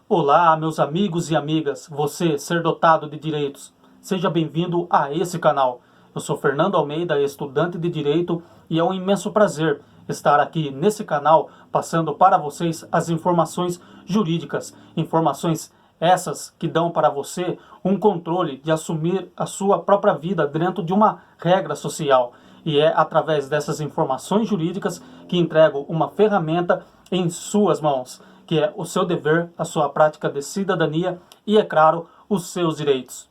Olá, meus amigos e amigas, você, ser dotado de direitos. Seja bem-vindo a esse canal. Eu sou Fernando Almeida, estudante de Direito, e é um imenso prazer estar aqui nesse canal passando para vocês as informações jurídicas. Informações essas que dão para você um controle de assumir a sua própria vida dentro de uma regra social. E é através dessas informações jurídicas que entrego uma ferramenta em suas mãos, que é o seu dever, a sua prática de cidadania e, é claro, os seus direitos.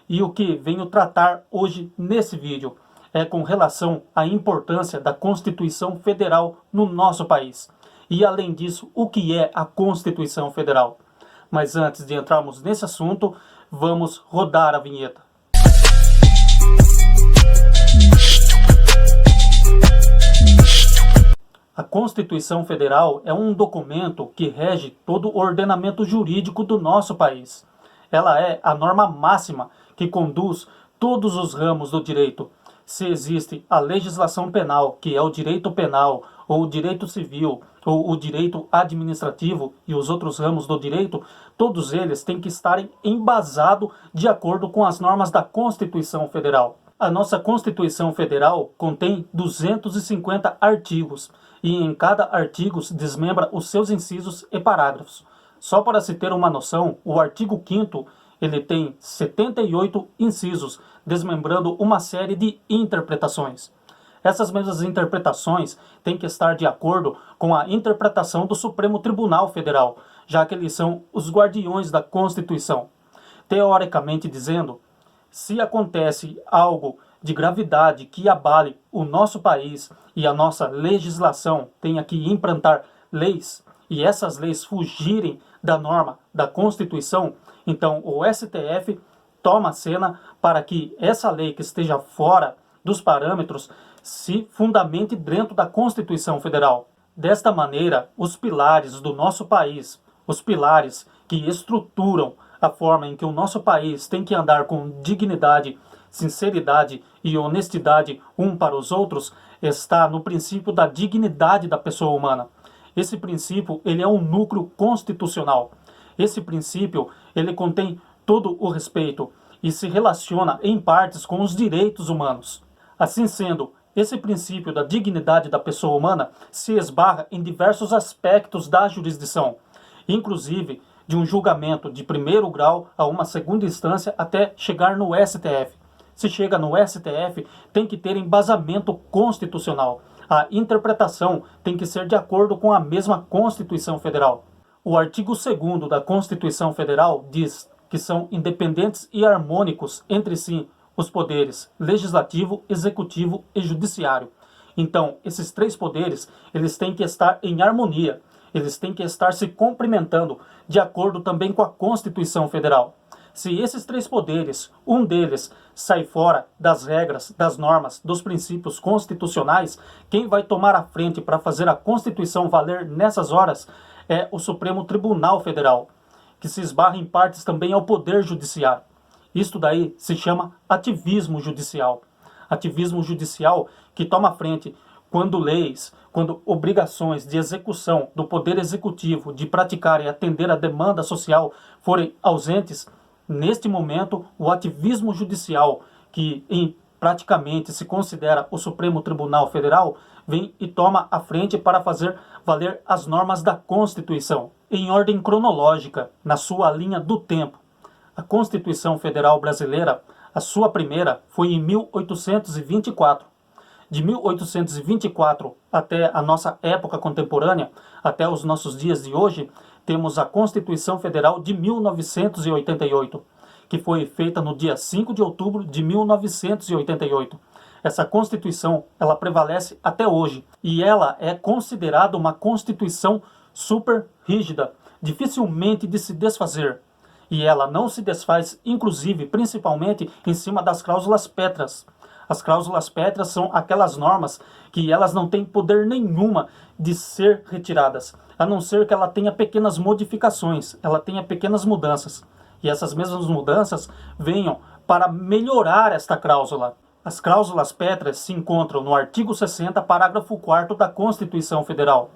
E o que venho tratar hoje nesse vídeo é com relação à importância da Constituição Federal no nosso país. E, além disso, o que é a Constituição Federal. Mas antes de entrarmos nesse assunto, vamos rodar a vinheta. A Constituição Federal é um documento que rege todo o ordenamento jurídico do nosso país. Ela é a norma máxima que conduz todos os ramos do direito. Se existe a legislação penal, que é o direito penal, ou o direito civil, ou o direito administrativo e os outros ramos do direito, todos eles têm que estarem embasados de acordo com as normas da Constituição Federal. A nossa Constituição Federal contém 250 artigos e em cada artigo desmembra os seus incisos e parágrafos. Só para se ter uma noção, o artigo 5º ele tem 78 incisos, desmembrando uma série de interpretações. Essas mesmas interpretações têm que estar de acordo com a interpretação do Supremo Tribunal Federal, já que eles são os guardiões da Constituição. Teoricamente dizendo, se acontece algo de gravidade que abale o nosso país e a nossa legislação tenha que implantar leis, e essas leis fugirem da norma da Constituição, então o STF toma a cena para que essa lei que esteja fora dos parâmetros se fundamente dentro da Constituição Federal. Desta maneira, os pilares do nosso país, os pilares que estruturam a forma em que o nosso país tem que andar com dignidade, sinceridade e honestidade um para os outros, está no princípio da dignidade da pessoa humana. Esse princípio ele é um núcleo constitucional. Esse princípio ele contém todo o respeito e se relaciona em partes com os direitos humanos. Assim sendo, esse princípio da dignidade da pessoa humana se esbarra em diversos aspectos da jurisdição, inclusive de um julgamento de primeiro grau a uma segunda instância até chegar no STF. Se chega no STF, tem que ter embasamento constitucional. A interpretação tem que ser de acordo com a mesma Constituição Federal. O artigo 2º da Constituição Federal diz que são independentes e harmônicos entre si os poderes legislativo, executivo e judiciário. Então, esses três poderes, eles têm que estar em harmonia. Eles têm que estar se complementando de acordo também com a Constituição Federal. Se esses três poderes, um deles sai fora das regras, das normas, dos princípios constitucionais, quem vai tomar a frente para fazer a Constituição valer nessas horas é o Supremo Tribunal Federal, que se esbarra em partes também ao Poder Judiciário. Isto daí se chama ativismo judicial. Ativismo judicial que toma frente quando leis, quando obrigações de execução do Poder Executivo de praticar e atender a demanda social forem ausentes. Neste momento, o ativismo judicial, que praticamente se considera o Supremo Tribunal Federal, vem e toma a frente para fazer valer as normas da Constituição. Em ordem cronológica, na sua linha do tempo, a Constituição Federal Brasileira, a sua primeira, foi em 1824. De 1824 até a nossa época contemporânea, até os nossos dias de hoje, temos a Constituição Federal de 1988, que foi feita no dia 5 de outubro de 1988. Essa Constituição, ela prevalece até hoje e ela é considerada uma Constituição super rígida, dificilmente de se desfazer. E ela não se desfaz, inclusive, principalmente em cima das cláusulas pétreas. As cláusulas pétreas são aquelas normas que elas não têm poder nenhuma de ser retiradas, a não ser que ela tenha pequenas modificações, ela tenha pequenas mudanças. E essas mesmas mudanças venham para melhorar esta cláusula. As cláusulas pétreas se encontram no artigo 60, parágrafo 4º da Constituição Federal.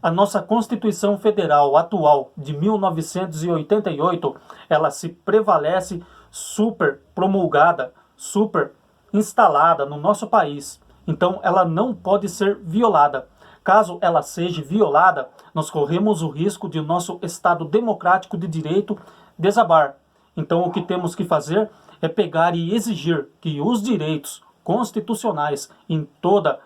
A nossa Constituição Federal atual de 1988, ela se prevalece super promulgada, super instalada no nosso país. Então ela não pode ser violada. Caso ela seja violada, nós corremos o risco de nosso Estado democrático de direito desabar. Então o que temos que fazer é pegar e exigir que os direitos constitucionais em toda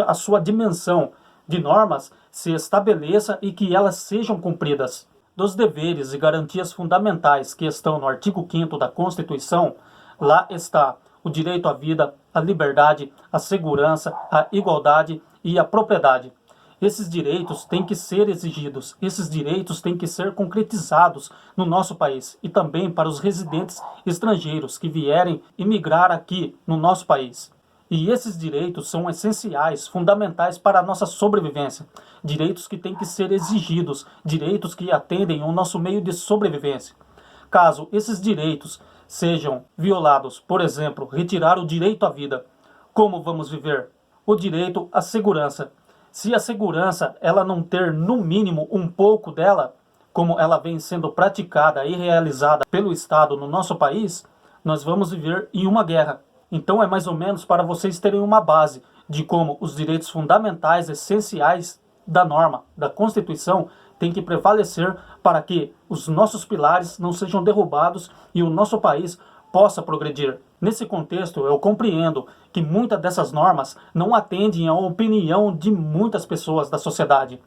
a sua dimensão de normas se estabeleça e que elas sejam cumpridas. Dos deveres e garantias fundamentais que estão no artigo 5º da Constituição, lá está o direito à vida, à liberdade, à segurança, à igualdade e à propriedade. Esses direitos têm que ser exigidos, esses direitos têm que ser concretizados no nosso país e também para os residentes estrangeiros que vierem imigrar aqui no nosso país. E esses direitos são essenciais, fundamentais para a nossa sobrevivência. Direitos que têm que ser exigidos, direitos que atendem ao nosso meio de sobrevivência. Caso esses direitos sejam violados, por exemplo, retirar o direito à vida, como vamos viver? O direito à segurança. Se a segurança ela não ter no mínimo um pouco dela, como ela vem sendo praticada e realizada pelo Estado no nosso país, nós vamos viver em uma guerra. Então é mais ou menos para vocês terem uma base de como os direitos fundamentais, essenciais da norma, da Constituição, têm que prevalecer para que os nossos pilares não sejam derrubados e o nosso país possa progredir. Nesse contexto, eu compreendo que muitas dessas normas não atendem à opinião de muitas pessoas da sociedade.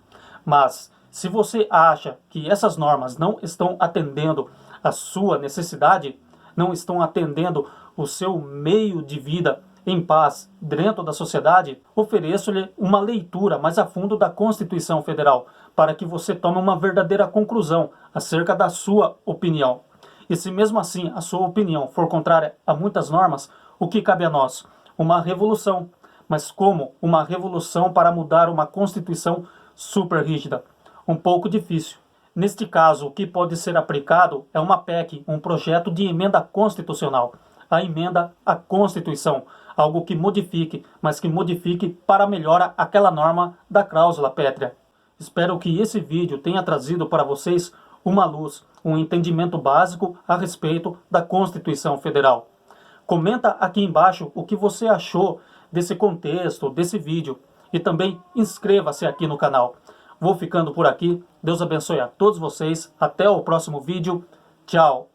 Mas, se você acha que essas normas não estão atendendo à sua necessidade, não estão atendendo o seu meio de vida em paz dentro da sociedade, ofereço-lhe uma leitura mais a fundo da Constituição Federal, para que você tome uma verdadeira conclusão acerca da sua opinião. E se mesmo assim a sua opinião for contrária a muitas normas, o que cabe a nós? Uma revolução. Mas como uma revolução para mudar uma Constituição super rígida? Um pouco difícil. Neste caso, o que pode ser aplicado é uma PEC, um projeto de emenda constitucional. A emenda à Constituição, algo que modifique, mas que modifique para melhora aquela norma da cláusula pétrea. Espero que esse vídeo tenha trazido para vocês uma luz, um entendimento básico a respeito da Constituição Federal. Comenta aqui embaixo o que você achou desse contexto, desse vídeo. E também inscreva-se aqui no canal. Vou ficando por aqui. Deus abençoe a todos vocês. Até o próximo vídeo. Tchau.